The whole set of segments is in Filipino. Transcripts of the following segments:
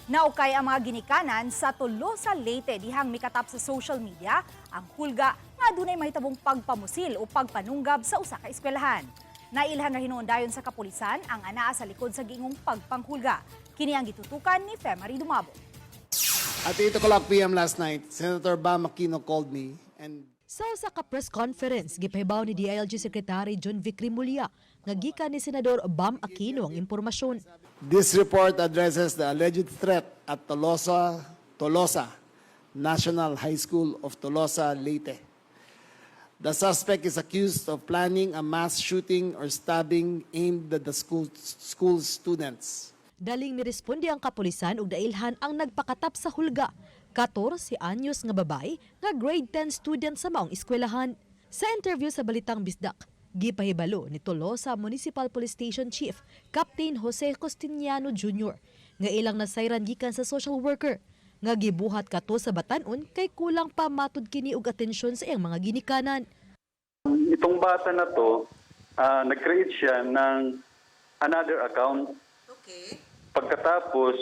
Naukay ang mga ginikanan sa Tolosa, Leyte dihang mikatap sa social media ang hulga nga dunay mahitabong pagpamusil o pagpanunggab sa usa ka eskwelahan. Nailhan ra hinuon dayon sa kapulisan ang anaa sa likod sa giingong pagpanghulga. Kini ang gitutukan ni Femari Dumabo. At 8 o'clock p.m. last night, Senator Bam Aquino called me and Sa usa ka press conference, gipahibaw ni DILG Secretary John Vic Rimulya nga gikan ni Senador Bam Aquino ang impormasyon. this report addresses the alleged threat at Tolosa National High School of Tolosa, Leyte. The suspect is accused of planning a mass shooting or stabbing aimed at the school students. Daling miresponde ang kapulisan ug dailhan ang nagpakatap sa hulga. 14 anyos nga babae nga grade 10 student sa maong eskwelahan. Sa interview sa Balitang Bisdak, gipahibalo ni Tolosa Municipal Police Station Chief Captain Jose Costiniano Jr. nga ilang nasayran gikan sa social worker nga gibuhat kato sa batan-on kay kulang pa matud kini og atensyon sa iyang mga ginikanan. Itong bata na to, nag-create siya ng another account. Okay. Pagkatapos,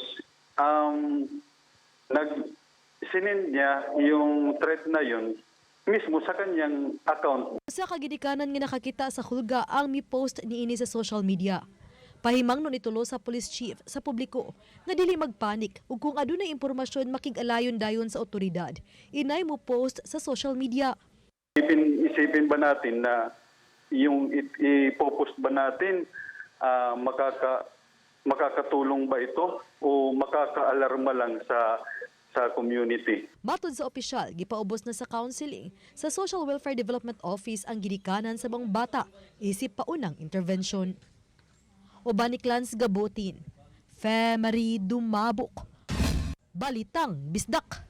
sinend niya yung threat na yun mismo sa kanyang account. Sa kaginikanan nga nakakita sa hulga ang mi-post niini sa social media. Pahimang nun itulo sa police chief sa publiko nga dili magpanik ug kung adunay impormasyon makig-alayon dayon sa otoridad. Inay mo post sa social media. Isipin ba natin na yung ipopost ba natin makakatulong ba ito o makakaalarma lang sa community? Matod sa opisyal, gipaubos na sa counseling sa Social Welfare Development Office ang ginikanan sa mga bata isip paunang intervention. Uban ni Clans Gabotin, Femari Dumabok, Balitang Bisdak.